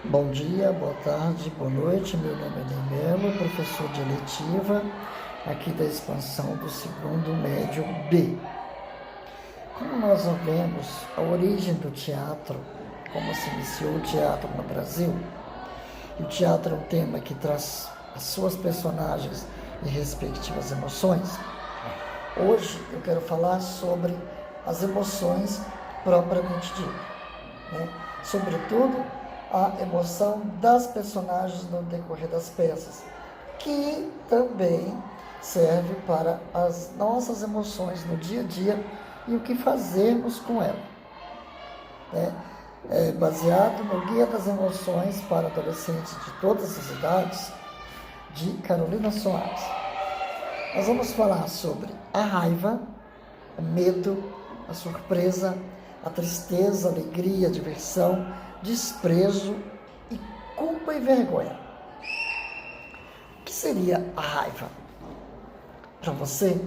Bom dia, boa tarde, boa noite. Meu nome é Nemelo, professor de eletiva aqui da expansão do segundo médio B. Como nós vemos a origem do teatro, como se iniciou o teatro no Brasil, e o teatro é um tema que traz as suas personagens e respectivas emoções, hoje eu quero falar sobre as emoções propriamente ditas, né? Sobretudo a emoção das personagens no decorrer das peças, que também serve para as nossas emoções no dia a dia e o que fazermos com ela, né? Baseado no Guia das Emoções para Adolescentes de Todas as Idades, de Carolina Soares. Nós vamos falar sobre a raiva, o medo, a surpresa, a tristeza, a alegria, a diversão, desprezo e culpa e vergonha. O que seria a raiva? Para você,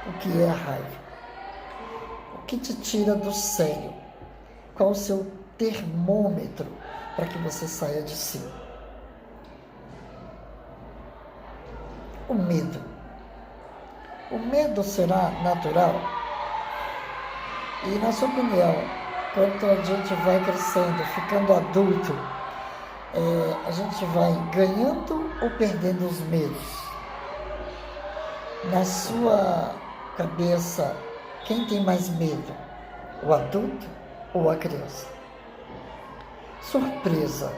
o que é a raiva? O que te tira do sério? Qual o seu termômetro para que você saia de si? O medo. O medo será natural? E na sua opinião, quando a gente vai crescendo, ficando adulto, a gente vai ganhando ou perdendo os medos? Na sua cabeça, quem tem mais medo? O adulto ou a criança? Surpresa.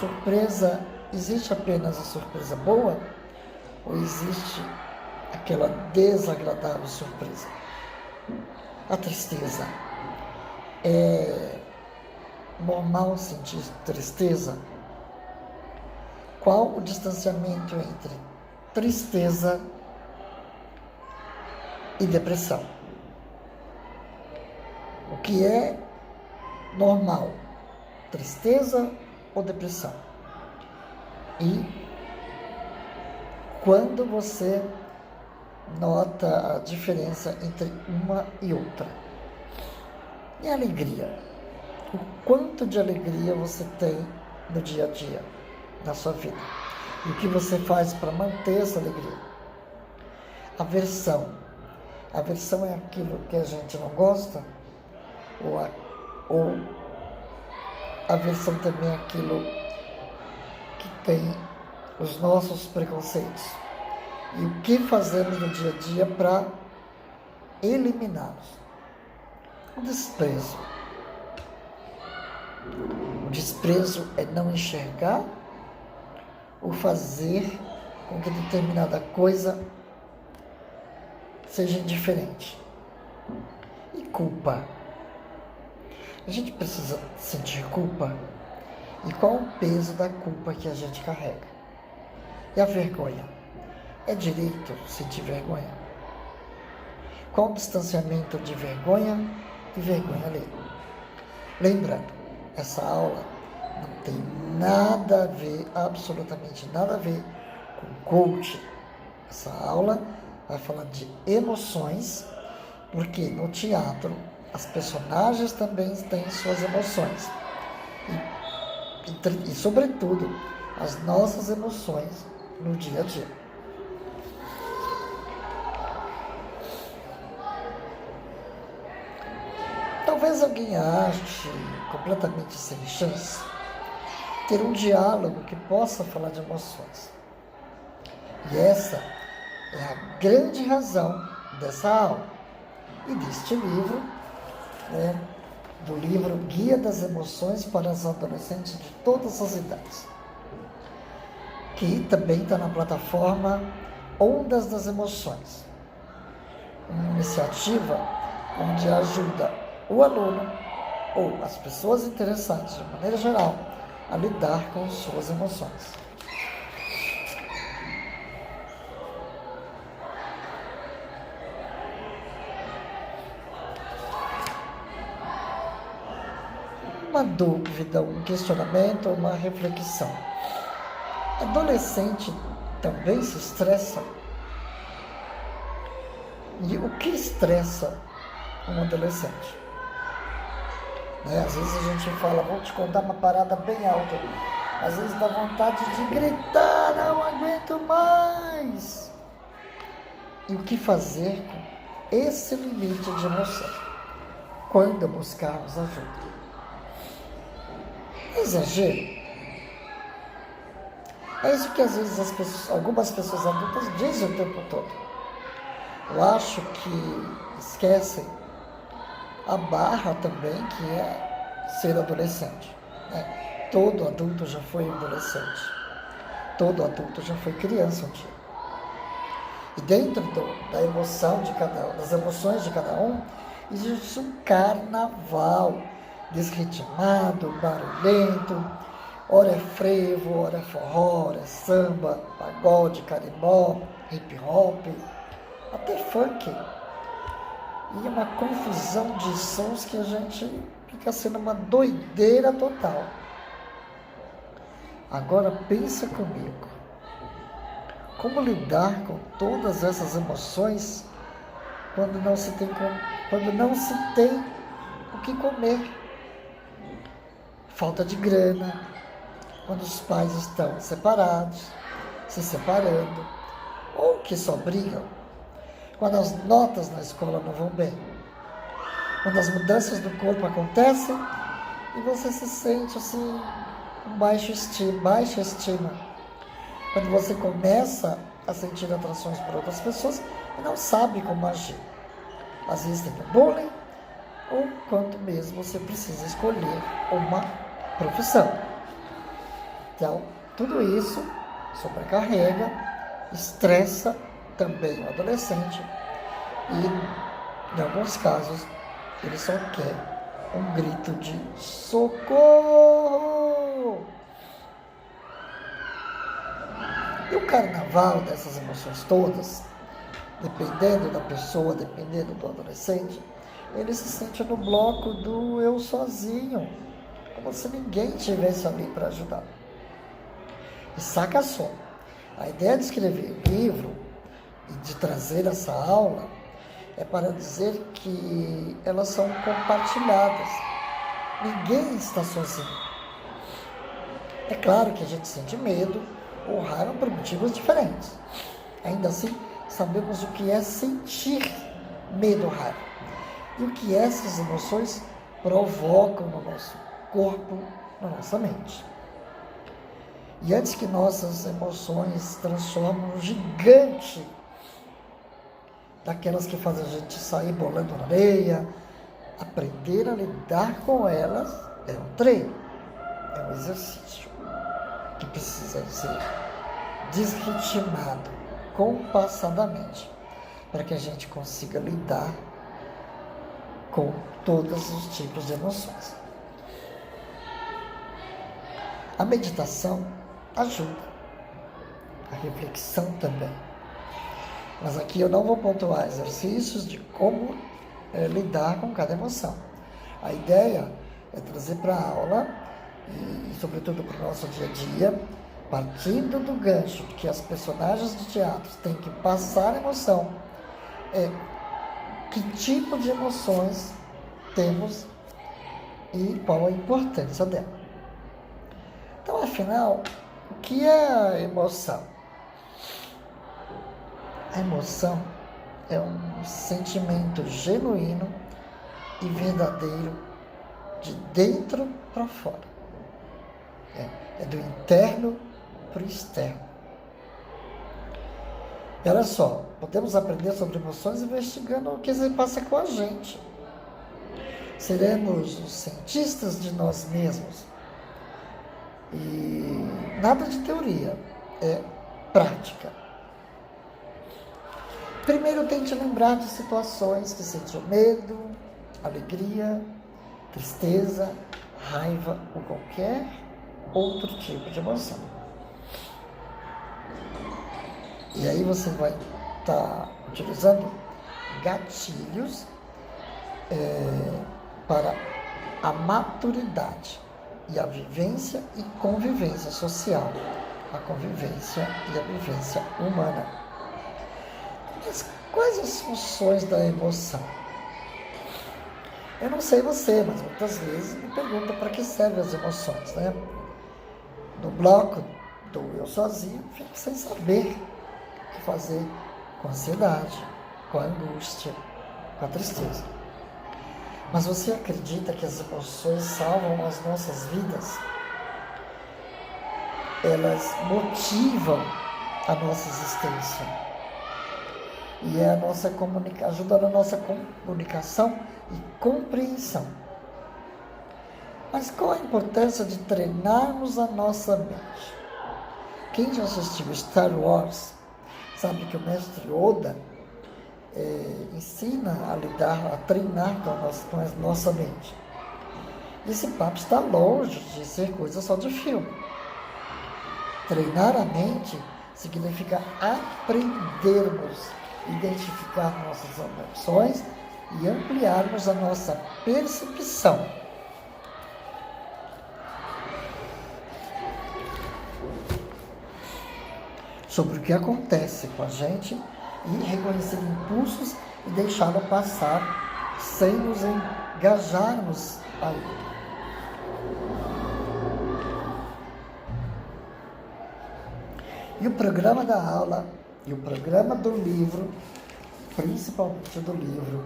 Surpresa, existe apenas a surpresa boa? Ou existe aquela desagradável surpresa? A tristeza. É normal sentir tristeza? Qual o distanciamento entre tristeza e depressão? O que é normal? Tristeza ou depressão? E quando você nota a diferença entre uma e outra? E a alegria? O quanto de alegria você tem no dia a dia, na sua vida? E o que você faz para manter essa alegria? Aversão. Aversão é aquilo que a gente não gosta? Ou aversão também é aquilo que tem os nossos preconceitos? E o que fazemos no dia a dia para eliminá-los? O desprezo. O desprezo é não enxergar ou fazer com que determinada coisa seja indiferente. E culpa. A gente precisa sentir culpa? E qual o peso da culpa que a gente carrega? E a vergonha? É direito sentir vergonha? Qual o distanciamento de vergonha e vergonha alheia? Lembrando, essa aula não tem nada a ver, absolutamente nada a ver com coaching. Essa aula vai falar de emoções, porque no teatro as personagens também têm suas emoções. E sobretudo, as nossas emoções no dia a dia. Talvez alguém ache completamente sem chance ter um diálogo que possa falar de emoções. E essa é a grande razão dessa aula e deste livro, né, do livro Guia das Emoções para os Adolescentes de Todas as Idades, que também está na plataforma Ondas das Emoções, uma iniciativa onde ajuda o aluno ou as pessoas interessadas, de maneira geral, a lidar com suas emoções. Uma dúvida, um questionamento, uma reflexão. Adolescente também se estressa? E o que estressa um adolescente? né? Às vezes a gente fala, vou te contar uma parada bem alta. Às vezes dá vontade de gritar, não aguento mais. E o que fazer com esse limite de emoção? Quando buscarmos ajuda? Exagero. É isso que às vezes algumas pessoas adultas dizem o tempo todo. Eu acho que esquecem a barra também que é ser adolescente, né? Todo adulto já foi adolescente. Todo adulto já foi criança um dia. E dentro da emoção de cada um, das emoções de cada um, existe um carnaval desritimado, barulhento. Ora é frevo, ora é forró, ora é samba, pagode, carimbó, hip hop, até funk. E uma confusão de sons que a gente fica sendo uma doideira total. Agora pensa comigo. Como lidar com todas essas emoções quando não se tem o que comer? Falta de grana, quando os pais estão separados, se separando, ou que só brigam, quando as notas na escola não vão bem, quando as mudanças do corpo acontecem e você se sente assim, com baixa estima, quando você começa a sentir atrações por outras pessoas e não sabe como agir. Às vezes tem o bullying, ou quando mesmo você precisa escolher uma profissão. Então, tudo isso sobrecarrega, estressa também o adolescente e, em alguns casos, ele só quer um grito de socorro. E o carnaval dessas emoções todas, dependendo da pessoa, dependendo do adolescente, ele se sente no bloco do eu sozinho, como se ninguém estivesse ali para ajudar. E saca só, a ideia de escrever livro e de trazer essa aula é para dizer que elas são compartilhadas. Ninguém está sozinho. É claro que a gente sente medo ou raiva por motivos diferentes. Ainda assim, sabemos o que é sentir medo ou raiva e o que essas emoções provocam no nosso corpo, na nossa mente. E antes que nossas emoções se transformem num gigante, daquelas que fazem a gente sair bolando na areia, aprender a lidar com elas é um treino, é um exercício que precisa ser desritimado compassadamente para que a gente consiga lidar com todos os tipos de emoções. A meditação ajuda, a reflexão também. Mas aqui eu não vou pontuar exercícios de como lidar com cada emoção. A ideia é trazer para a aula, e sobretudo para o nosso dia a dia, partindo do gancho que as personagens de teatro têm que passar emoção, que tipo de emoções temos e qual a importância dela. Então, afinal, o que é a emoção? A emoção é um sentimento genuíno e verdadeiro de dentro para fora. É do interno para o externo. E olha só, podemos aprender sobre emoções investigando o que se passa com a gente. Seremos os cientistas de nós mesmos. E nada de teoria, é prática. Primeiro, tente lembrar de situações que sentiu medo, alegria, tristeza, raiva ou qualquer outro tipo de emoção. E aí você vai estar utilizando gatilhos para a maturidade e a vivência e convivência social, a convivência e a vivência humana. Mas quais as funções da emoção? Eu não sei você, mas muitas vezes me perguntam para que servem as emoções, né? No bloco do eu sozinho, fico sem saber o que fazer com a ansiedade, com a angústia, com a tristeza. Mas você acredita que as emoções salvam as nossas vidas? Elas motivam a nossa existência e ajuda na nossa comunicação e compreensão. Mas qual a importância de treinarmos a nossa mente? Quem já assistiu Star Wars sabe que o mestre Yoda ensina a treinar com a nossa mente. Esse papo está longe de ser coisa só de filme. Treinar a mente significa aprendermos a identificar nossas emoções e ampliarmos a nossa percepção. Sobre o que acontece com a gente e reconhecer impulsos e deixá-lo passar sem nos engajarmos ali. E o programa da aula e o programa do livro, principalmente do livro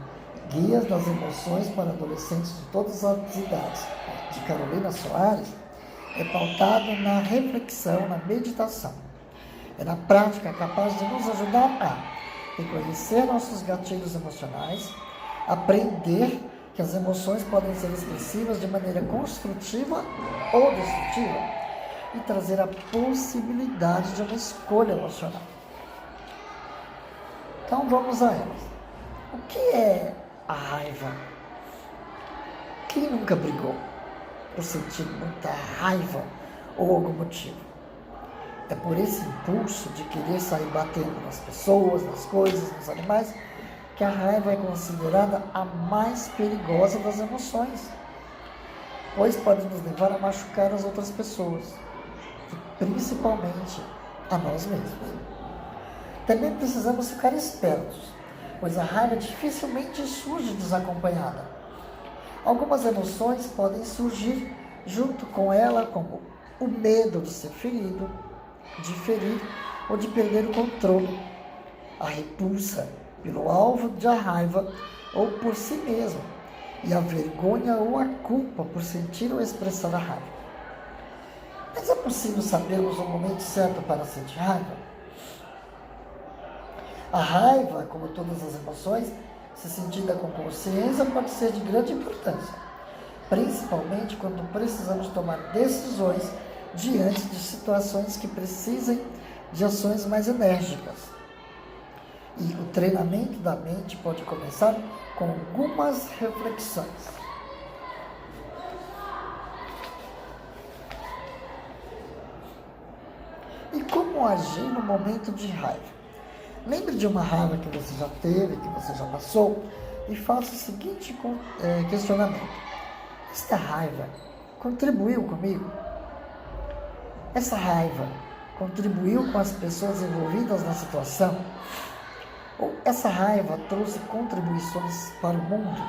Guias das Emoções para Adolescentes de Todas as Idades, de Carolina Soares, é pautado na reflexão, na meditação. É na prática capaz de nos ajudar a reconhecer nossos gatilhos emocionais, aprender que as emoções podem ser expressivas de maneira construtiva ou destrutiva e trazer a possibilidade de uma escolha emocional. Então vamos a elas. O que é a raiva? Quem nunca brigou por sentir muita raiva ou algum motivo? É por esse impulso de querer sair batendo nas pessoas, nas coisas, nos animais, que a raiva é considerada a mais perigosa das emoções, pois pode nos levar a machucar as outras pessoas, e principalmente a nós mesmos. Também precisamos ficar espertos, pois a raiva dificilmente surge desacompanhada. Algumas emoções podem surgir junto com ela, como o medo de ser ferido, de ferir ou de perder o controle, a repulsa pelo alvo da raiva ou por si mesmo, e a vergonha ou a culpa por sentir ou expressar a raiva. Mas é possível sabermos o momento certo para sentir raiva? A raiva, como todas as emoções, se sentida com consciência, pode ser de grande importância, principalmente quando precisamos tomar decisões diante de situações que precisem de ações mais enérgicas. E o treinamento da mente pode começar com algumas reflexões. E como agir no momento de raiva? Lembre de uma raiva que você já teve, que você já passou, e faça o seguinte questionamento. Esta raiva contribuiu comigo? Essa raiva contribuiu com as pessoas envolvidas na situação? Ou essa raiva trouxe contribuições para o mundo?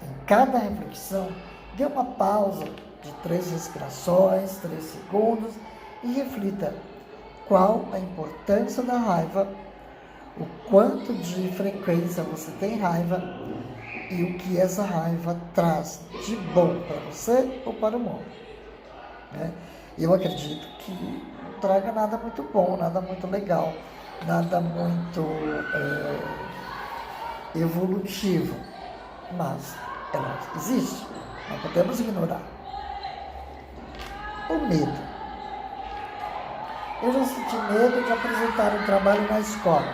Em cada reflexão, dê uma pausa de 3 respirações, 3 segundos e reflita qual a importância da raiva, o quanto de frequência você tem raiva e o que essa raiva traz de bom para você ou para o mundo. Eu acredito que não traga nada muito bom, nada muito legal, nada muito evolutivo, mas ela existe, não podemos ignorar. O medo. Eu já senti medo de apresentar um trabalho na escola.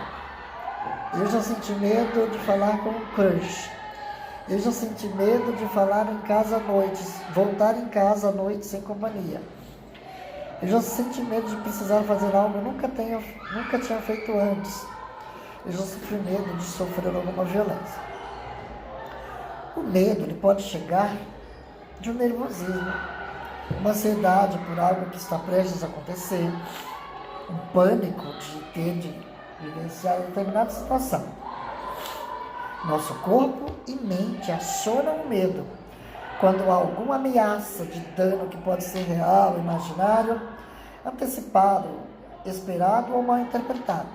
Eu já senti medo de falar com um crush. Eu já senti medo de falar em casa à noite, voltar em casa à noite sem companhia. Eu já senti medo de precisar fazer algo que eu nunca tinha feito antes. Eu já sofri medo de sofrer alguma violência. O medo ele pode chegar de um nervosismo, uma ansiedade por algo que está prestes a acontecer, um pânico de ter de vivenciar determinada situação. Nosso corpo e mente acionam o medo quando há alguma ameaça de dano que pode ser real, imaginário, antecipado, esperado ou mal interpretado.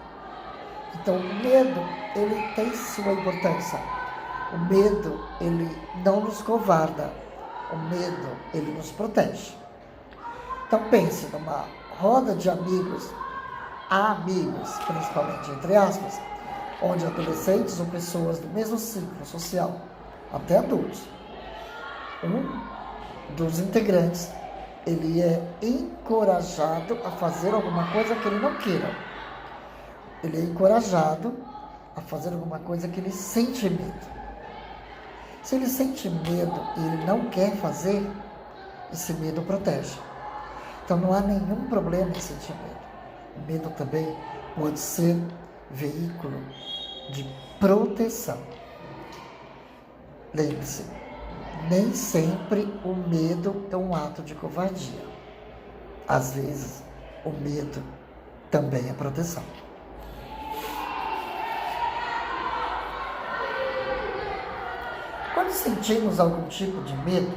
Então, o medo, ele tem sua importância. O medo, ele não nos covarda. O medo, ele nos protege. Então, pense numa roda de amigos, principalmente entre aspas, onde adolescentes ou pessoas do mesmo ciclo social, até adultos, um dos integrantes, ele é encorajado a fazer alguma coisa que ele não queira. Ele é encorajado a fazer alguma coisa que ele sente medo. Se ele sente medo e ele não quer fazer, esse medo protege. Então não há nenhum problema em sentir medo. O medo também pode ser veículo de proteção. Lembre-se, nem sempre o medo é um ato de covardia. Às vezes, o medo também é proteção. Quando sentimos algum tipo de medo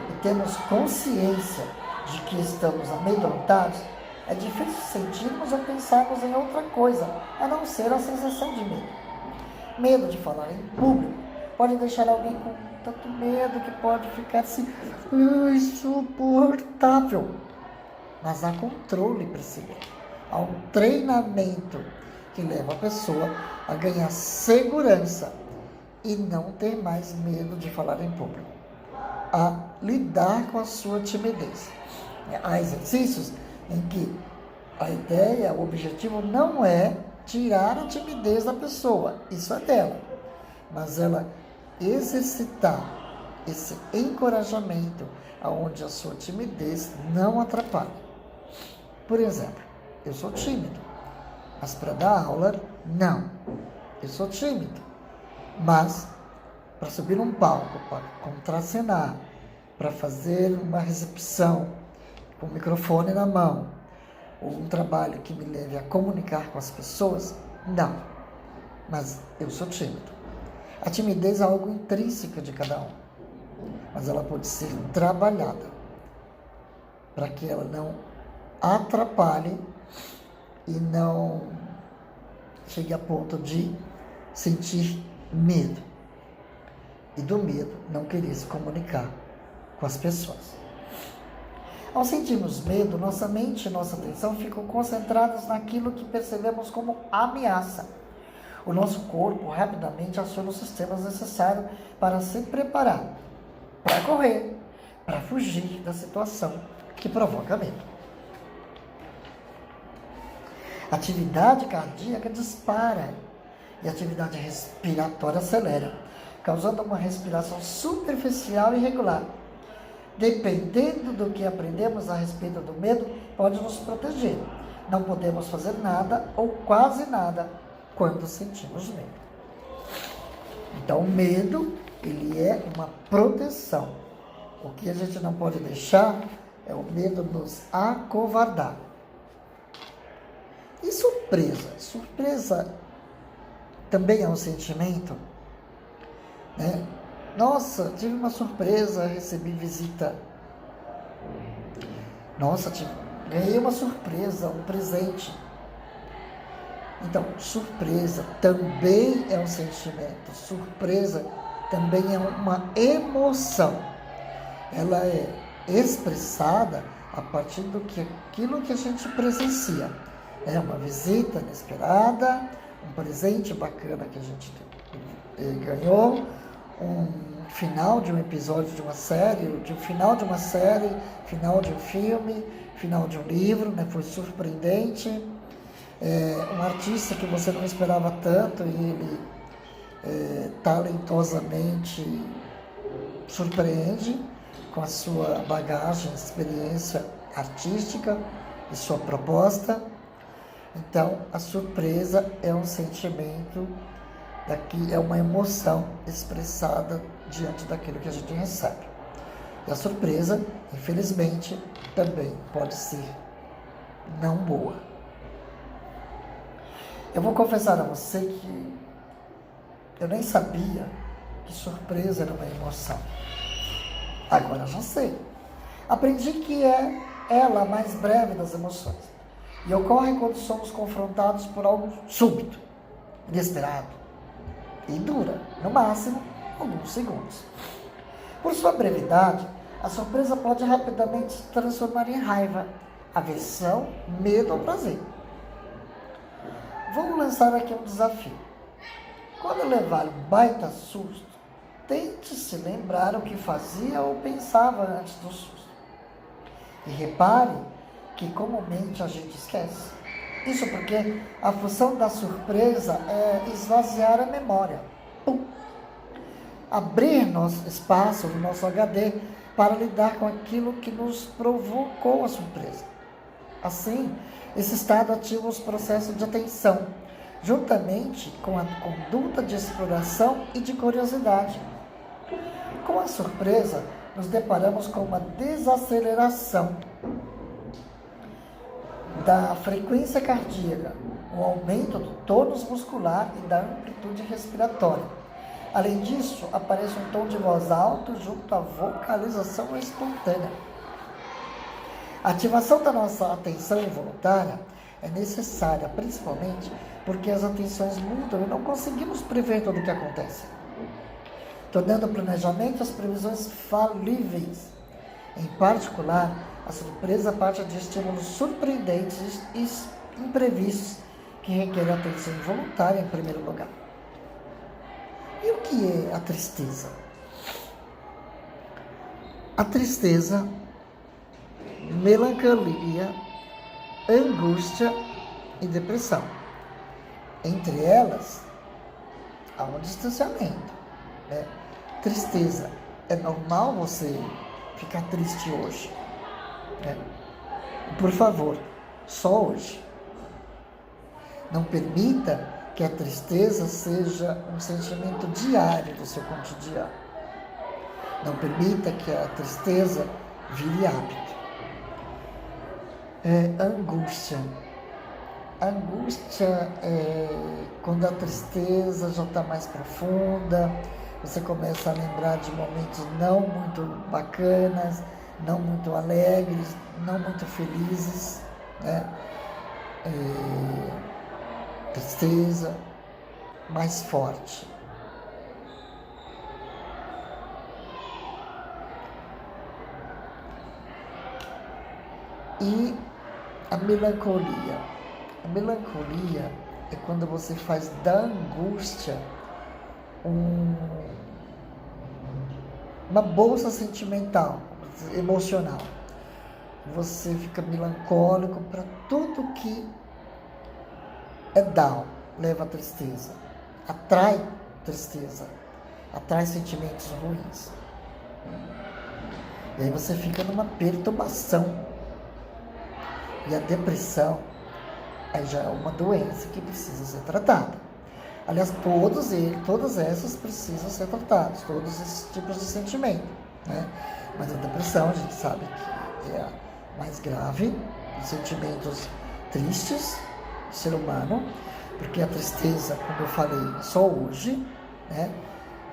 e temos consciência de que estamos amedrontados, é difícil sentirmos ou pensarmos em outra coisa, a não ser a sensação de medo. Medo de falar em público pode deixar alguém com tanto medo que pode ficar assim, insuportável. Mas há controle para esse medo. Há um treinamento que leva a pessoa a ganhar segurança e não ter mais medo de falar em público, a lidar com a sua timidez. Há exercícios em que a ideia, o objetivo não é tirar a timidez da pessoa, isso é dela, mas ela exercitar esse encorajamento aonde a sua timidez não atrapalha. Por exemplo, eu sou tímido, mas para dar aula, não. Eu sou tímido, mas para subir num palco, para contracenar, para fazer uma recepção com o microfone na mão, ou um trabalho que me leve a comunicar com as pessoas, não. Mas eu sou tímido. A timidez é algo intrínseco de cada um, mas ela pode ser trabalhada para que ela não atrapalhe e não chegue a ponto de sentir medo. E do medo não querer se comunicar com as pessoas. Ao sentirmos medo, nossa mente e nossa atenção ficam concentradas naquilo que percebemos como ameaça. O nosso corpo rapidamente aciona os sistemas necessários para se preparar, para correr, para fugir da situação que provoca medo. A atividade cardíaca dispara e a atividade respiratória acelera, causando uma respiração superficial e irregular. Dependendo do que aprendemos a respeito do medo, pode nos proteger. Não podemos fazer nada ou quase nada quando sentimos medo. Então, o medo, ele é uma proteção. O que a gente não pode deixar é o medo nos acovardar. E surpresa? Surpresa também é um sentimento, né? Nossa, tive uma surpresa, recebi visita. Nossa, ganhei uma surpresa, um presente. Então, surpresa também é um sentimento. Surpresa também é uma emoção. Ela é expressada a partir daquilo que a gente presencia. É uma visita inesperada, um presente bacana que a gente ganhou, um final de um episódio de uma série, de um final de uma série, final de um filme, final de um livro, né? Foi surpreendente. Um artista que você não esperava tanto e ele talentosamente surpreende com a sua bagagem, experiência artística e sua proposta. Então, a surpresa é um sentimento, é uma emoção expressada diante daquilo que a gente recebe. E a surpresa, infelizmente, também pode ser não boa. Eu vou confessar a você que Eu nem sabia que surpresa era uma emoção. Agora já sei. Aprendi que é ela a mais breve das emoções. E ocorre quando somos confrontados por algo súbito, inesperado. E dura, no máximo, alguns segundos. Por sua brevidade, a surpresa pode rapidamente se transformar em raiva, aversão, medo ou prazer. Vou lançar aqui um desafio. Quando levar um baita susto, tente se lembrar o que fazia ou pensava antes do susto. E repare que comumente a gente esquece. Isso porque a função da surpresa é esvaziar a memória. Pum. Abrir nosso espaço no nosso HD para lidar com aquilo que nos provocou a surpresa. Assim, esse estado ativa os processos de atenção, juntamente com a conduta de exploração e de curiosidade. Com a surpresa, nos deparamos com uma desaceleração da frequência cardíaca, um aumento do tônus muscular e da amplitude respiratória. Além disso, aparece um tom de voz alto junto à vocalização espontânea. A ativação da nossa atenção involuntária é necessária, principalmente porque as atenções mudam e não conseguimos prever tudo o que acontece, tornando o planejamento e as previsões falíveis. Em particular, a surpresa parte de estímulos surpreendentes e imprevistos que requerem atenção involuntária em primeiro lugar. E o que é a tristeza? A tristeza, melancolia, angústia e depressão. Entre elas, há um distanciamento. Tristeza. É normal você ficar triste hoje. Por favor, só hoje. Não permita que a tristeza seja um sentimento diário do seu cotidiano. Não permita que a tristeza vire hábito. Angústia. Angústia é quando a tristeza já está mais profunda, você começa a lembrar de momentos não muito bacanas, não muito alegres, não muito felizes, tristeza mais forte. E a melancolia. A melancolia é quando você faz da angústia uma bolsa sentimental, emocional. Você fica melancólico para tudo que é down, leva a tristeza, atrai tristeza, atrai sentimentos ruins. E aí você fica numa perturbação. E a depressão aí já é uma doença que precisa ser tratada. Aliás, todas essas precisam ser tratadas, todos esses tipos de sentimento, Mas a depressão, a gente sabe que é a mais grave, os sentimentos tristes do ser humano, porque a tristeza, como eu falei, é só hoje,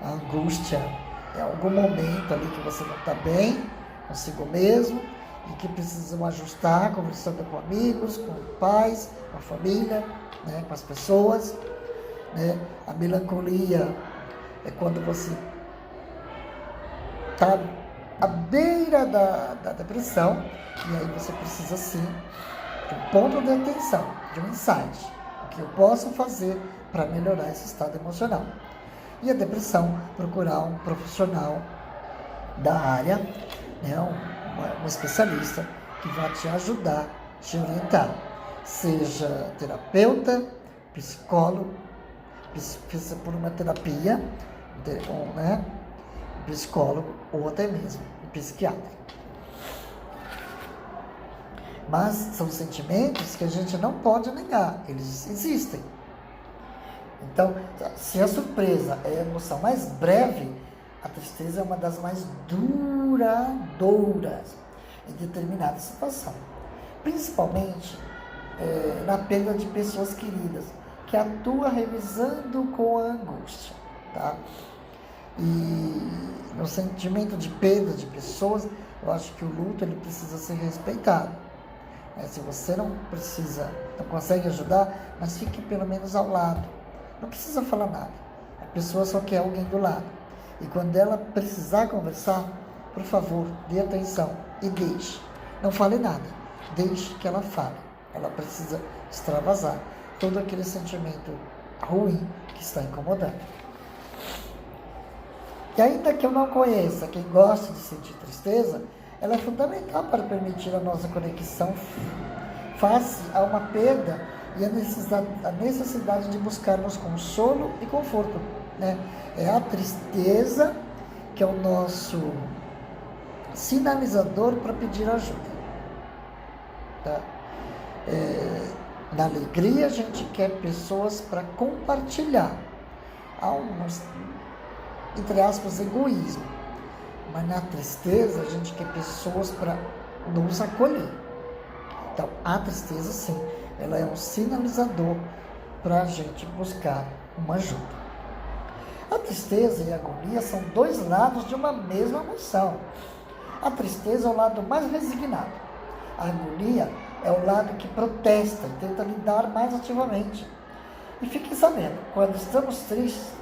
A angústia é algum momento ali que você não está bem consigo mesmo, e que precisam ajustar, conversando com amigos, com pais, com a família, com as pessoas. A melancolia é quando você está à beira da depressão, e aí você precisa sim de um ponto de atenção, de um insight. O que eu posso fazer para melhorar esse estado emocional? E a depressão, procurar um profissional da área, um especialista que vai te ajudar, te orientar, seja terapeuta, psicólogo, por uma terapia, psicólogo ou até mesmo psiquiatra. Mas são sentimentos que a gente não pode negar, eles existem. Então, se a surpresa é a emoção mais breve, a tristeza é uma das mais duradouras em determinada situação. Principalmente na perda de pessoas queridas, que atua revisando com a angústia. tá? E no sentimento de perda de pessoas, eu acho que o luto ele precisa ser respeitado. Se você não consegue ajudar, mas fique pelo menos ao lado. Não precisa falar nada. A pessoa só quer alguém do lado. E quando ela precisar conversar, por favor, dê atenção e deixe. Não fale nada. Deixe que ela fale. Ela precisa extravasar todo aquele sentimento ruim que está incomodando. E ainda que eu não conheça quem gosta de sentir tristeza, ela é fundamental para permitir a nossa conexão face a uma perda e a necessidade de buscarmos consolo e conforto, né? É a tristeza que é o nosso sinalizador para pedir ajuda, tá? Na alegria a gente quer pessoas para compartilhar. Há entre aspas, egoísmo. Mas na tristeza, a gente quer pessoas para nos acolher. Então, a tristeza, sim, ela é um sinalizador para a gente buscar uma ajuda. A tristeza e a agonia são dois lados de uma mesma emoção. A tristeza é o lado mais resignado. A agonia é o lado que protesta e tenta lidar mais ativamente. E fiquem sabendo, quando estamos tristes,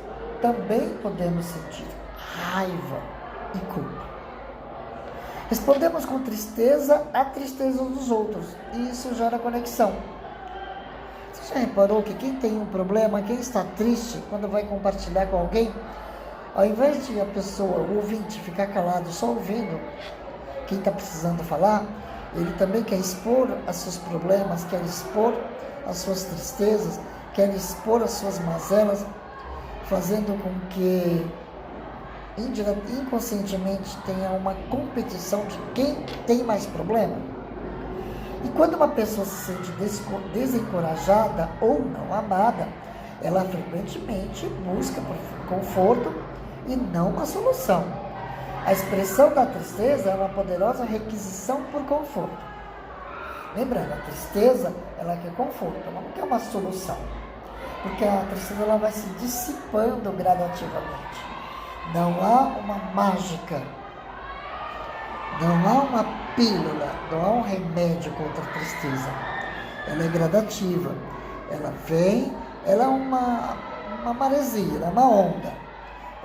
também podemos sentir raiva e culpa. Respondemos com tristeza à tristeza dos outros, e isso gera conexão. Você já reparou que quem tem um problema, quem está triste, quando vai compartilhar com alguém, ao invés de a pessoa, o ouvinte, ficar calado só ouvindo quem está precisando falar, ele também quer expor os seus problemas, quer expor as suas tristezas, quer expor as suas mazelas, fazendo com que inconscientemente tenha uma competição de quem tem mais problema. E quando uma pessoa se sente desencorajada ou não amada, ela frequentemente busca conforto e não uma solução. A expressão da tristeza é uma poderosa requisição por conforto. Lembrando, a tristeza, ela quer conforto, ela não quer uma solução. Porque a tristeza ela vai se dissipando gradativamente. Não há uma mágica, não há uma pílula, não há um remédio contra a tristeza. Ela é gradativa, ela vem, ela é uma maresia, ela é uma onda.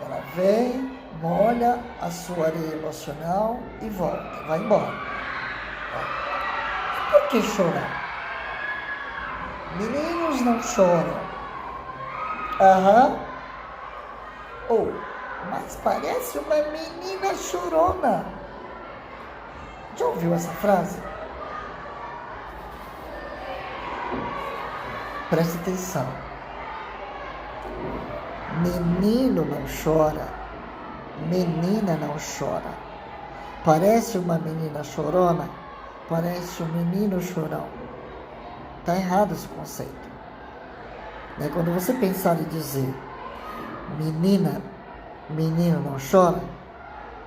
Ela vem, molha a sua areia emocional e volta, vai embora. E por que chorar? Meninos não choram. Mas parece uma menina chorona. Já ouviu essa frase? Preste atenção. Menino não chora, menina não chora. Parece uma menina chorona, parece um menino chorão. Está errado esse conceito. Quando você pensar em dizer menino não chora,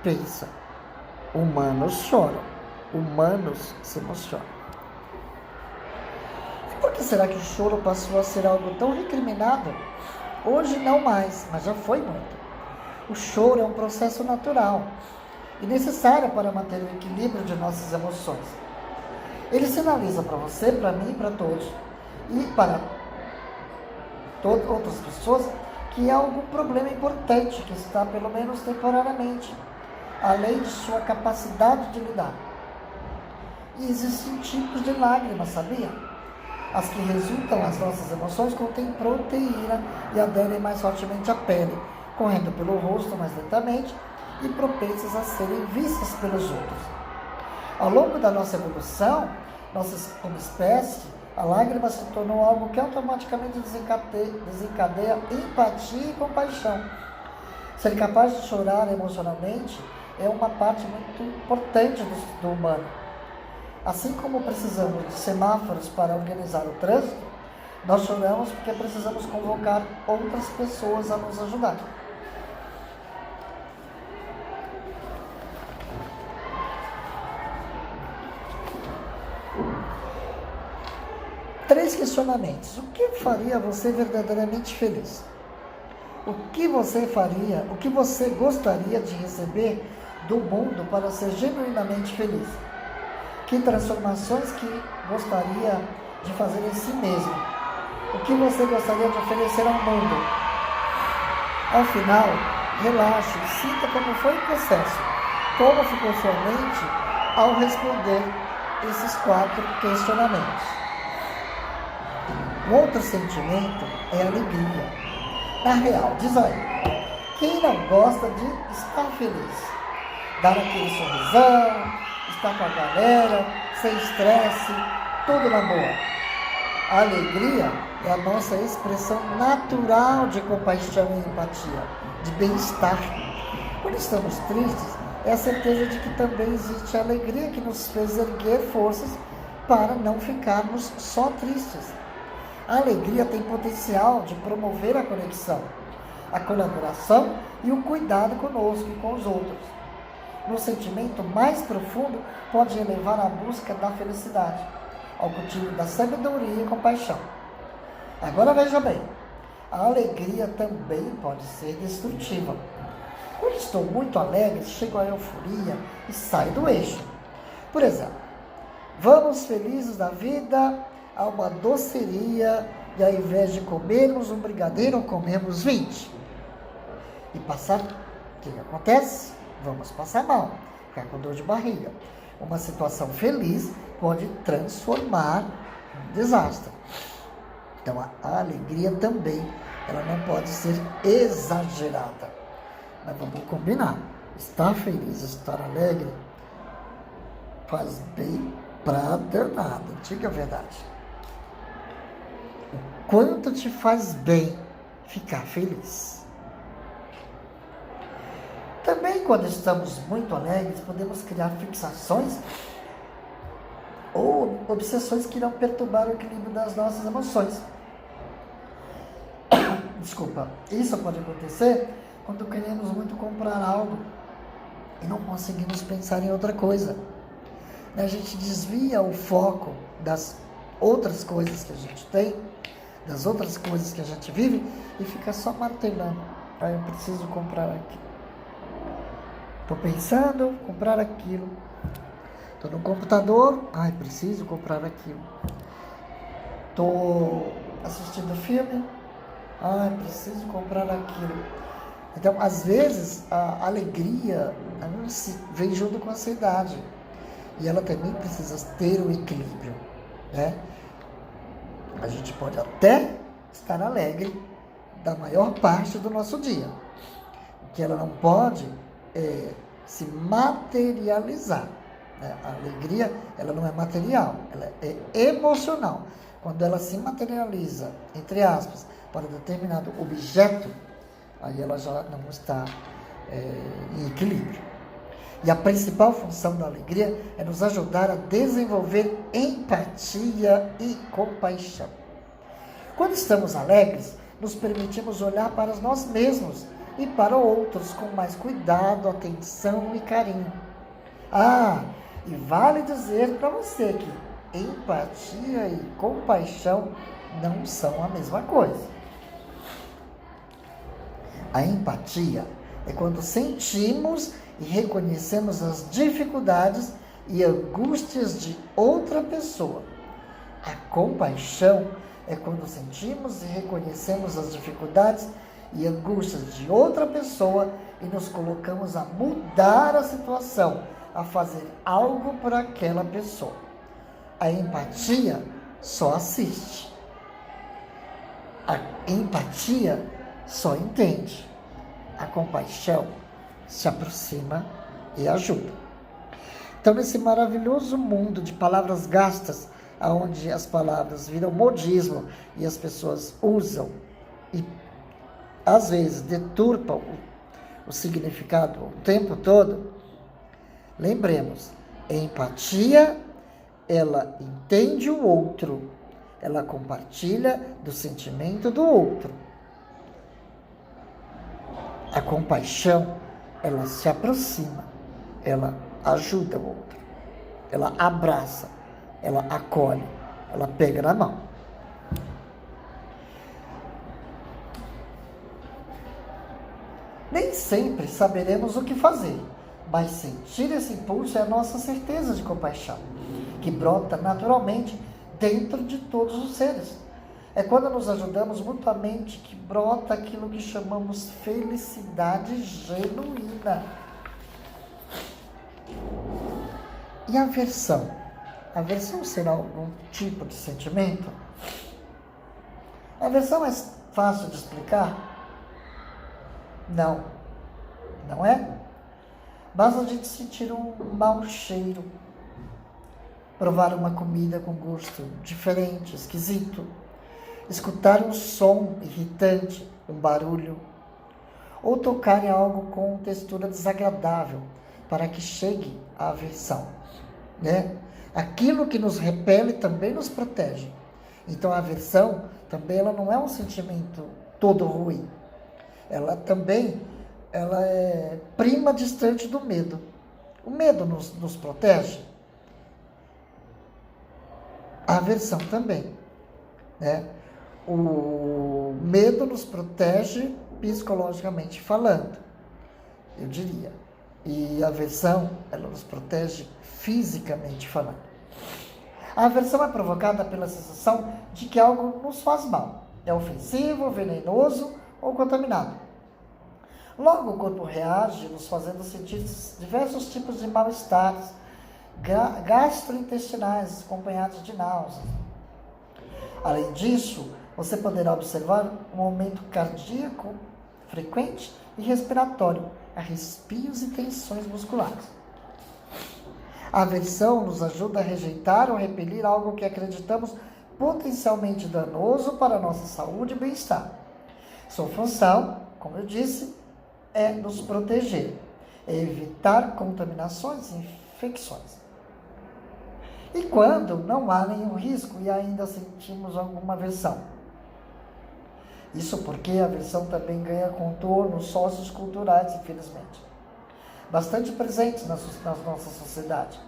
pensa, humanos choram, humanos se emocionam. E por que será que o choro passou a ser algo tão recriminado? Hoje não mais, mas já foi muito. O choro é um processo natural e necessário para manter o equilíbrio de nossas emoções. Ele sinaliza para você, para mim e para todos, e para outras pessoas, que há algum problema importante que está, pelo menos temporariamente, além de sua capacidade de lidar. E existem tipos de lágrimas, sabia? As que resultam das nossas emoções contêm proteína e aderem mais fortemente à pele, correndo pelo rosto mais lentamente e propensas a serem vistas pelos outros. Ao longo da nossa evolução, como espécie, a lágrima se tornou algo que automaticamente desencadeia empatia e compaixão. Ser capaz de chorar emocionalmente é uma parte muito importante do humano. Assim como precisamos de semáforos para organizar o trânsito, nós choramos porque precisamos convocar outras pessoas a nos ajudar. Três questionamentos. O que faria você verdadeiramente feliz? O que você faria, o que você gostaria de receber do mundo para ser genuinamente feliz? Que transformações que gostaria de fazer em si mesmo? O que você gostaria de oferecer ao mundo? Ao final, relaxe, sinta como foi o processo, como ficou sua mente ao responder esses 4 questionamentos. Um outro sentimento é alegria. Na real, diz aí, quem não gosta de estar feliz? Dar aquele sorrisão, estar com a galera, sem estresse, tudo na boa. A alegria é a nossa expressão natural de compaixão e empatia, de bem-estar. Quando estamos tristes, é a certeza de que também existe a alegria que nos fez erguer forças para não ficarmos só tristes. A alegria tem potencial de promover a conexão, a colaboração e o cuidado conosco e com os outros. No sentimento mais profundo, pode elevar a busca da felicidade, ao cultivo da sabedoria e compaixão. Agora veja bem, a alegria também pode ser destrutiva. Quando estou muito alegre, chego à euforia e saio do eixo. Por exemplo, vamos felizes da vida a uma doceria e ao invés de comermos um brigadeiro, comemos 20. E passar, o que acontece? Vamos passar mal, ficar com dor de barriga. Uma situação feliz pode transformar em desastre. Então a alegria também, ela não pode ser exagerada. Mas vamos combinar, estar feliz, estar alegre, faz bem pra danado, diga a verdade. O quanto te faz bem ficar feliz. Também, quando estamos muito alegres, podemos criar fixações ou obsessões que irão perturbar o equilíbrio das nossas emoções. Desculpa, isso pode acontecer quando queremos muito comprar algo e não conseguimos pensar em outra coisa. A gente desvia o foco das outras coisas que a gente tem, das outras coisas que a gente vive e fica só martelando. Eu preciso comprar aquilo. Estou pensando em comprar aquilo. Estou no computador, preciso comprar aquilo. Estou assistindo filme, preciso comprar aquilo. Então, às vezes, a alegria vem junto com a ansiedade. E ela também precisa ter o equilíbrio, né? A gente pode até estar alegre da maior parte do nosso dia. O que ela não pode se materializar. Né? A alegria, ela não é material, ela é emocional. Quando ela se materializa, entre aspas, para determinado objeto, aí ela já não está em equilíbrio. E a principal função da alegria é nos ajudar a desenvolver empatia e compaixão. Quando estamos alegres, nos permitimos olhar para nós mesmos e para outros com mais cuidado, atenção e carinho. E vale dizer para você que empatia e compaixão não são a mesma coisa. A empatia é quando sentimos e reconhecemos as dificuldades e angústias de outra pessoa. A compaixão é quando sentimos e reconhecemos as dificuldades e angústias de outra pessoa e nos colocamos a mudar a situação, a fazer algo por aquela pessoa. A empatia só assiste. A empatia só entende. A compaixão se aproxima e ajuda. Então, nesse maravilhoso mundo de palavras gastas, onde as palavras viram modismo e as pessoas usam e, às vezes, deturpam o significado o tempo todo, lembremos, empatia, ela entende o outro, ela compartilha do sentimento do outro. A compaixão, ela se aproxima, ela ajuda o outro, ela abraça, ela acolhe, ela pega na mão. Nem sempre saberemos o que fazer, mas sentir esse impulso é a nossa certeza de compaixão, que brota naturalmente dentro de todos os seres. É quando nos ajudamos mutuamente que brota aquilo que chamamos felicidade genuína. E a aversão? A aversão será algum tipo de sentimento? A aversão é fácil de explicar? Não, não é? Basta a gente sentir um mau cheiro, provar uma comida com gosto diferente, esquisito, escutar um som irritante, um barulho, ou tocar em algo com textura desagradável, para que chegue a aversão, né? Aquilo que nos repele também nos protege. Então a aversão também ela não é um sentimento todo ruim. Ela também é prima distante do medo. O medo nos protege. A aversão também, né? O medo nos protege psicologicamente falando, eu diria. E a aversão, ela nos protege fisicamente falando. A aversão é provocada pela sensação de que algo nos faz mal. É ofensivo, venenoso ou contaminado. Logo o corpo reage, nos fazendo sentir diversos tipos de mal-estares gastrointestinais, acompanhados de náuseas. Além disso, você poderá observar um aumento cardíaco frequente e respiratório, arrepios e tensões musculares. A aversão nos ajuda a rejeitar ou repelir algo que acreditamos potencialmente danoso para a nossa saúde e bem-estar. Sua função, como eu disse, é nos proteger, é evitar contaminações e infecções. E quando não há nenhum risco e ainda sentimos alguma aversão? Isso porque a aversão também ganha contornos socioculturais, infelizmente, bastante presentes na nossa sociedade,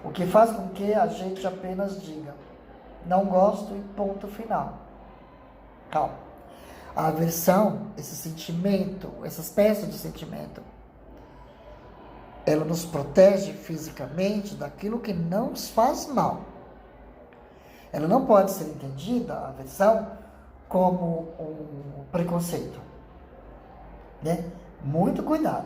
o que faz com que a gente apenas diga, não gosto e ponto final. Calma. A aversão, esse sentimento, essa espécie de sentimento, ela nos protege fisicamente daquilo que não nos faz mal. Ela não pode ser entendida, a aversão, como um preconceito, né? Muito cuidado.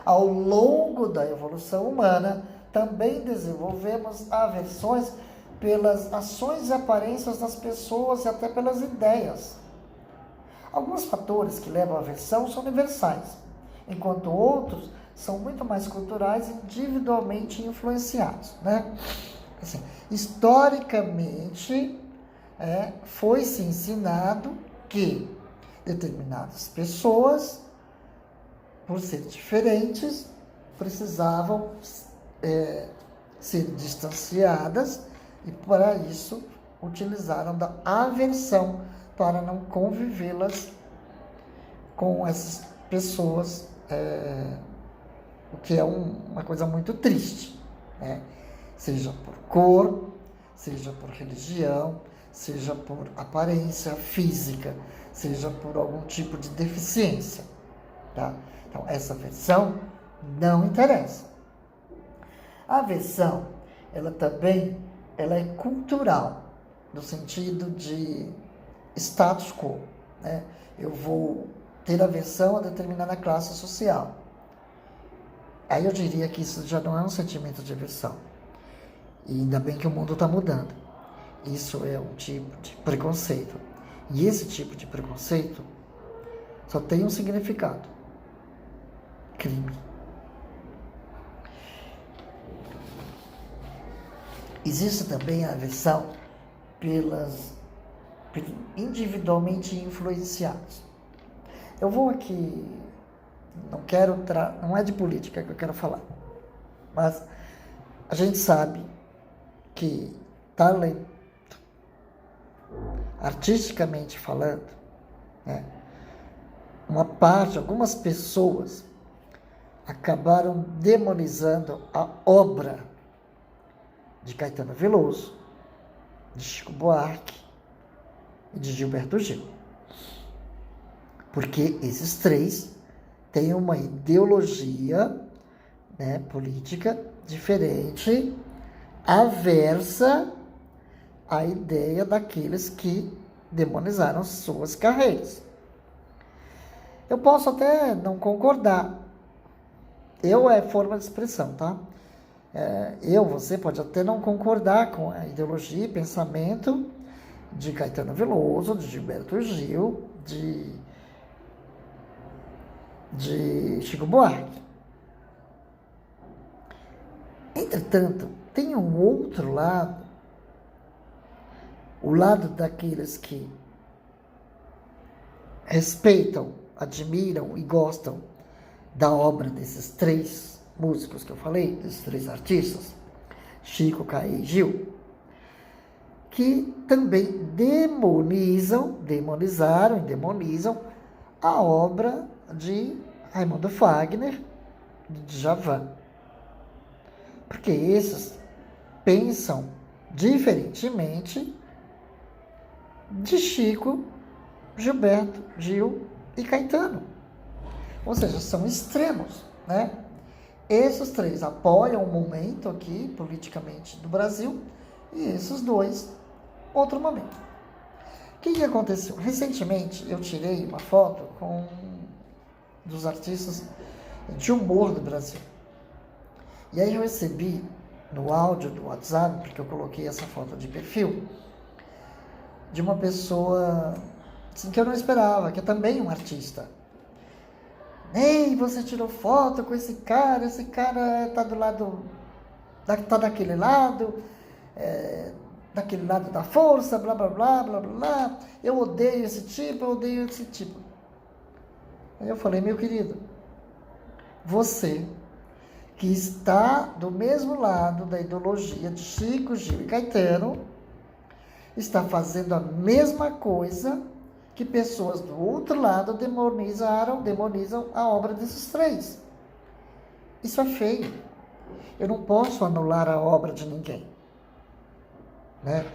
Ao longo da evolução humana, também desenvolvemos aversões pelas ações e aparências das pessoas e até pelas ideias. Alguns fatores que levam à aversão são universais, enquanto outros são muito mais culturais e individualmente influenciados, né? Assim, historicamente, foi-se ensinado que determinadas pessoas, por serem diferentes, precisavam ser distanciadas e, para isso, utilizaram da aversão para não convivê-las com essas pessoas, o que é uma coisa muito triste, né? Seja por cor, seja por religião, seja por aparência física, seja por algum tipo de deficiência, tá? Então, essa aversão não interessa. A aversão, ela também é cultural, no sentido de status quo, né? Eu vou ter aversão a determinada classe social. Aí eu diria que isso já não é um sentimento de aversão. E ainda bem que o mundo está mudando. Isso é um tipo de preconceito. E esse tipo de preconceito só tem um significado: crime. Existe também a aversão pelos individualmente influenciados. Eu vou aqui, não é de política que eu quero falar, mas a gente sabe que talento, artisticamente falando, né, algumas pessoas acabaram demonizando a obra de Caetano Veloso, de Chico Buarque e de Gilberto Gil. Porque esses três tem uma ideologia, né, política diferente, aversa à ideia daqueles que demonizaram suas carreiras. Eu posso até não concordar. Eu é forma de expressão, tá? Você pode até não concordar com a ideologia e pensamento de Caetano Veloso, de Gilberto Gil, de Chico Buarque. Entretanto, tem um outro lado, o lado daqueles que respeitam, admiram e gostam da obra desses três músicos que eu falei, desses três artistas, Chico, Caê e Gil, que também demonizaram e demonizam a obra de Raimundo Fagner, de Djavan. Porque esses pensam diferentemente de Chico, Gilberto, Gil e Caetano. Ou seja, são extremos, né? Esses três apoiam o momento aqui, politicamente, do Brasil, e esses dois, outro momento. O que aconteceu? Recentemente, eu tirei uma foto com dos artistas de humor do Brasil. E aí eu recebi no áudio do WhatsApp, porque eu coloquei essa foto de perfil, de uma pessoa assim, que eu não esperava, que é também um artista. Ei, você tirou foto com esse cara tá do lado, tá daquele lado da força, blá, blá, blá, blá, blá, eu odeio esse tipo. Aí eu falei, meu querido, você que está do mesmo lado da ideologia de Chico, Gil e Caetano, está fazendo a mesma coisa que pessoas do outro lado demonizam a obra desses três. Isso é feio. Eu não posso anular a obra de ninguém, né?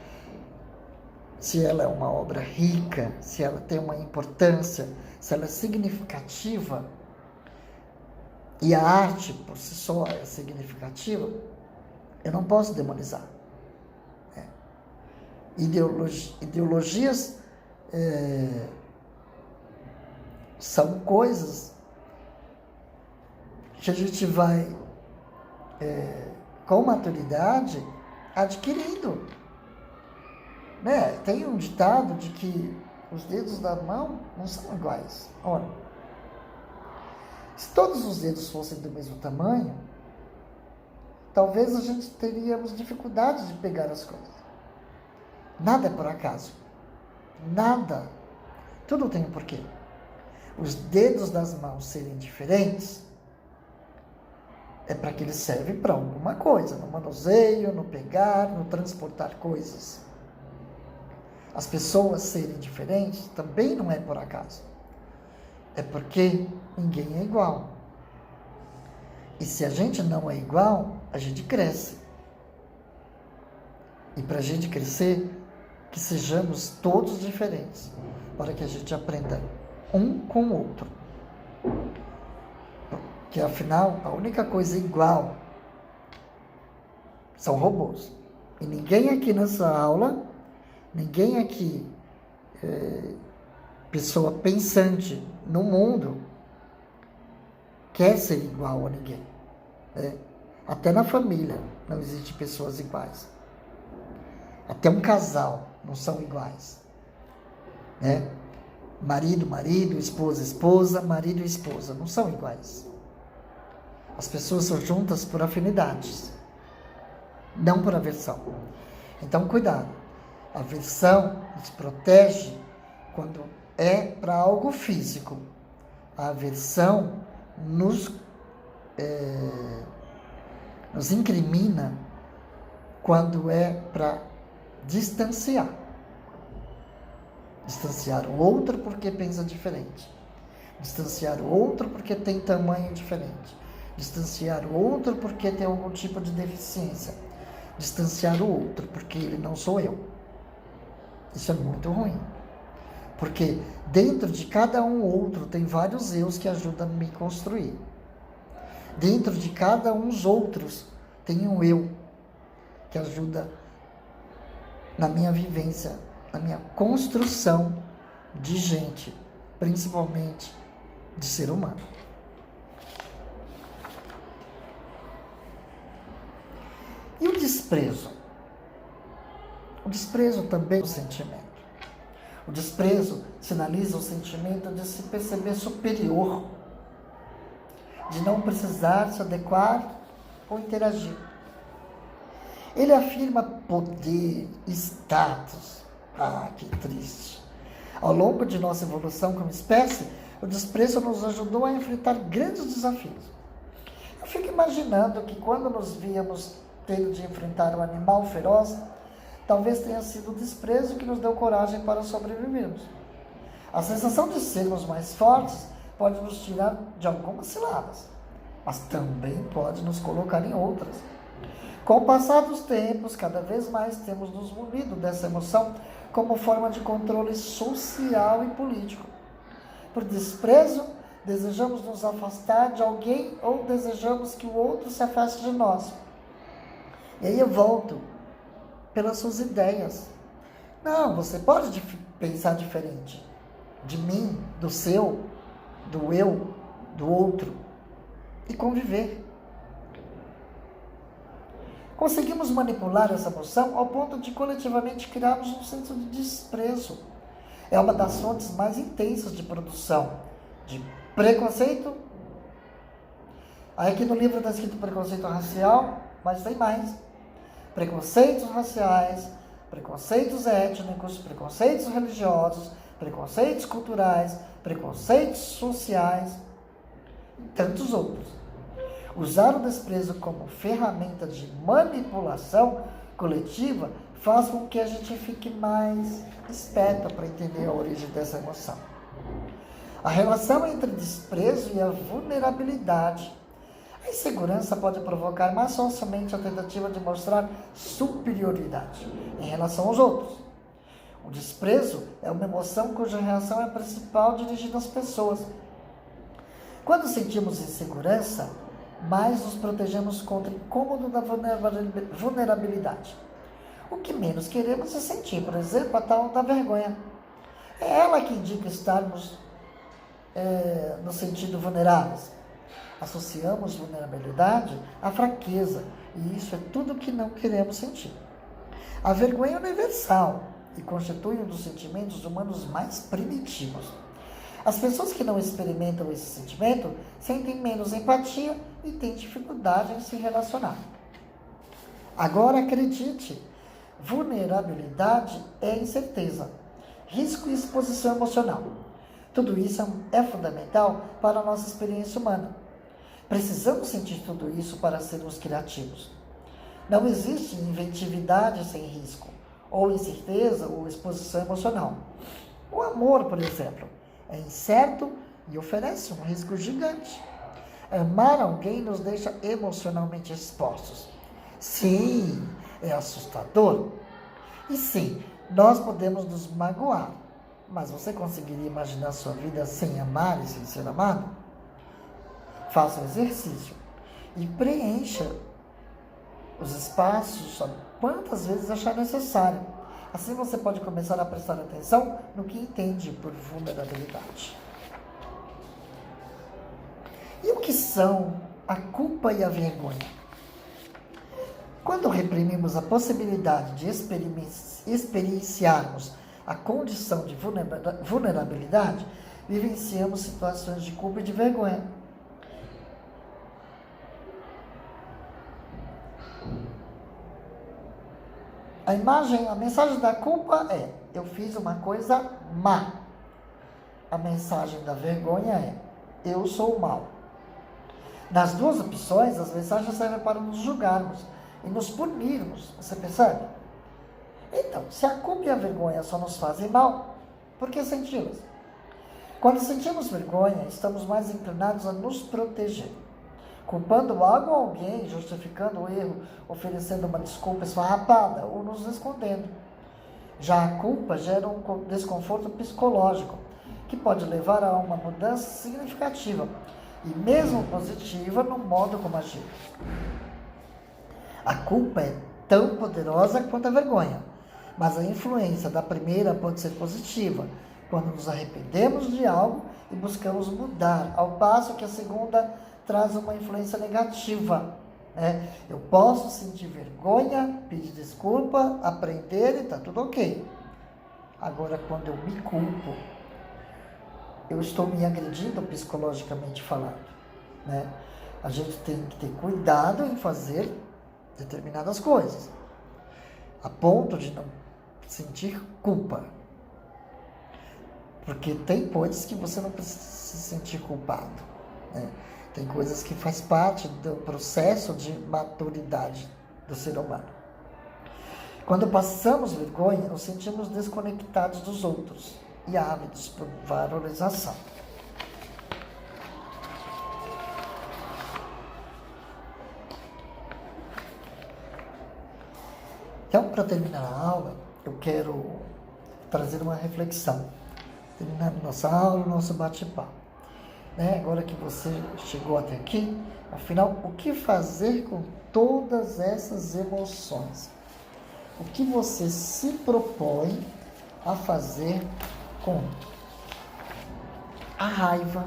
Se ela é uma obra rica, se ela tem uma importância, se ela é significativa, e a arte por si só é significativa, eu não posso demonizar. Ideologias são coisas que a gente vai, com maturidade, adquirindo. Né? Tem um ditado de que os dedos da mão não são iguais. Ora, se todos os dedos fossem do mesmo tamanho, talvez a gente teríamos dificuldade de pegar as coisas. Nada é por acaso. Nada. Tudo tem um porquê. Os dedos das mãos serem diferentes é para que eles servem para alguma coisa, no manuseio, no pegar, no transportar coisas. As pessoas serem diferentes também não é por acaso. É porque ninguém é igual. E se a gente não é igual, a gente cresce. E para a gente crescer, que sejamos todos diferentes, para que a gente aprenda um com o outro. Que afinal, a única coisa igual são robôs. E ninguém aqui nessa aula, ninguém aqui, pessoa pensante no mundo, quer ser igual a ninguém. Né? Até na família não existe pessoas iguais. Até um casal não são iguais. Né? Marido, esposa, esposa, marido e esposa não são iguais. As pessoas são juntas por afinidades, não por aversão. Então, cuidado. A aversão nos protege quando é para algo físico. A aversão nos incrimina quando é para distanciar. Distanciar o outro porque pensa diferente. Distanciar o outro porque tem tamanho diferente. Distanciar o outro porque tem algum tipo de deficiência. Distanciar o outro porque ele não sou eu. Isso é muito ruim. Porque dentro de cada um outro tem vários eus que ajudam a me construir. Dentro de cada um dos outros tem um eu que ajuda na minha vivência, na minha construção de gente, principalmente de ser humano. E o desprezo? O desprezo também é um sentimento. O desprezo sinaliza o sentimento de se perceber superior, de não precisar se adequar ou interagir. Ele afirma poder, status. Ah, que triste. Ao longo de nossa evolução como espécie, o desprezo nos ajudou a enfrentar grandes desafios. Eu fico imaginando que quando nos víamos tendo de enfrentar um animal feroz, talvez tenha sido o desprezo que nos deu coragem para sobrevivermos. A sensação de sermos mais fortes pode nos tirar de algumas ciladas, mas também pode nos colocar em outras. Com o passar dos tempos, cada vez mais temos nos munido dessa emoção como forma de controle social e político. Por desprezo, desejamos nos afastar de alguém ou desejamos que o outro se afaste de nós. E aí eu volto pelas suas ideias. Não, você pode pensar diferente de mim, do seu, do eu, do outro e conviver. Conseguimos manipular essa emoção ao ponto de coletivamente criarmos um senso de desprezo. É uma das fontes mais intensas de produção de preconceito. Aí aqui no livro está escrito preconceito racial, mas tem mais. Preconceitos raciais, preconceitos étnicos, preconceitos religiosos, preconceitos culturais, preconceitos sociais e tantos outros. Usar o desprezo como ferramenta de manipulação coletiva faz com que a gente fique mais esperta para entender a origem dessa emoção. A relação entre desprezo e a vulnerabilidade. A insegurança pode provocar mais facilmente a tentativa de mostrar superioridade em relação aos outros. O desprezo é uma emoção cuja reação é principal dirigida às pessoas. Quando sentimos insegurança, mais nos protegemos contra o incômodo da vulnerabilidade. O que menos queremos é sentir, por exemplo, a tal da vergonha. É ela que indica estarmos no sentido vulneráveis. Associamos vulnerabilidade à fraqueza, e isso é tudo que não queremos sentir. A vergonha é universal e constitui um dos sentimentos humanos mais primitivos. As pessoas que não experimentam esse sentimento sentem menos empatia e têm dificuldade em se relacionar. Agora acredite, vulnerabilidade é incerteza, risco e exposição emocional. Tudo isso é fundamental para a nossa experiência humana. Precisamos sentir tudo isso para sermos criativos. Não existe inventividade sem risco, ou incerteza, ou exposição emocional. O amor, por exemplo, é incerto e oferece um risco gigante. Amar alguém nos deixa emocionalmente expostos. Sim, é assustador. E sim, nós podemos nos magoar. Mas você conseguiria imaginar sua vida sem amar e sem ser amado? Faça um exercício e preencha os espaços quantas vezes achar necessário. Assim você pode começar a prestar atenção no que entende por vulnerabilidade. E o que são a culpa e a vergonha? Quando reprimimos a possibilidade de experienciarmos a condição de vulnerabilidade, vivenciamos situações de culpa e de vergonha. A mensagem da culpa é: eu fiz uma coisa má. A mensagem da vergonha é: eu sou mal. Nas duas opções, as mensagens servem para nos julgarmos e nos punirmos. Você percebe? Então, se a culpa e a vergonha só nos fazem mal, por que senti-las? Quando sentimos vergonha, estamos mais inclinados a nos proteger, culpando algo ou alguém, justificando o erro, oferecendo uma desculpa esfarrapada ou nos escondendo. Já a culpa gera um desconforto psicológico, que pode levar a uma mudança significativa e mesmo positiva no modo como agimos. A culpa é tão poderosa quanto a vergonha, mas a influência da primeira pode ser positiva, quando nos arrependemos de algo e buscamos mudar, ao passo que a segunda traz uma influência negativa. Eu posso sentir vergonha, pedir desculpa, aprender e está tudo ok. Agora, quando eu me culpo, eu estou me agredindo psicologicamente falando. A gente tem que ter cuidado em fazer determinadas coisas, a ponto de não sentir culpa. Porque tem coisas que você não precisa se sentir culpado. Tem coisas que faz parte do processo de maturidade do ser humano. Quando passamos vergonha, nos sentimos desconectados dos outros e ávidos por valorização. Então, para terminar a aula, eu quero trazer uma reflexão. Terminando nossa aula, nosso bate-papo. Agora que você chegou até aqui, afinal, o que fazer com todas essas emoções? O que você se propõe a fazer com a raiva,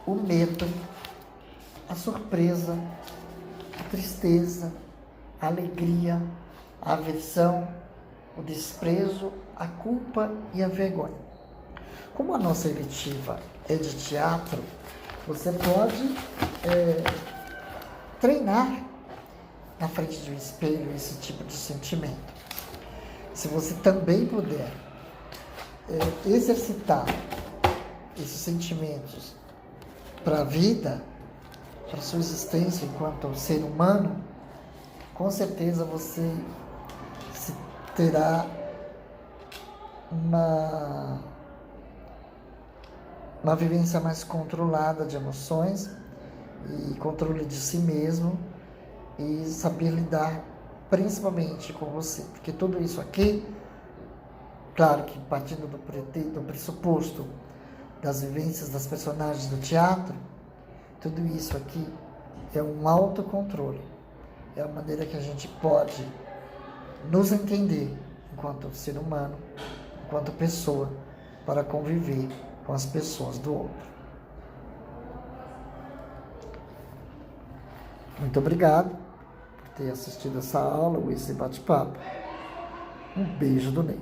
o medo, a surpresa, a tristeza, a alegria, a aversão, o desprezo, a culpa e a vergonha? Como a nossa eletiva é de teatro, você pode treinar na frente de um espelho esse tipo de sentimento. Se você também puder exercitar esses sentimentos para a vida, para a sua existência enquanto ser humano, com certeza você terá uma vivência mais controlada de emoções e controle de si mesmo e saber lidar principalmente com você. Porque tudo isso aqui, claro que partindo do pressuposto das vivências das personagens do teatro, tudo isso aqui é um autocontrole. É a maneira que a gente pode nos entender enquanto ser humano, enquanto pessoa, para conviver com as pessoas do outro. Muito obrigado por ter assistido essa aula ou esse bate-papo. Um beijo do Ney.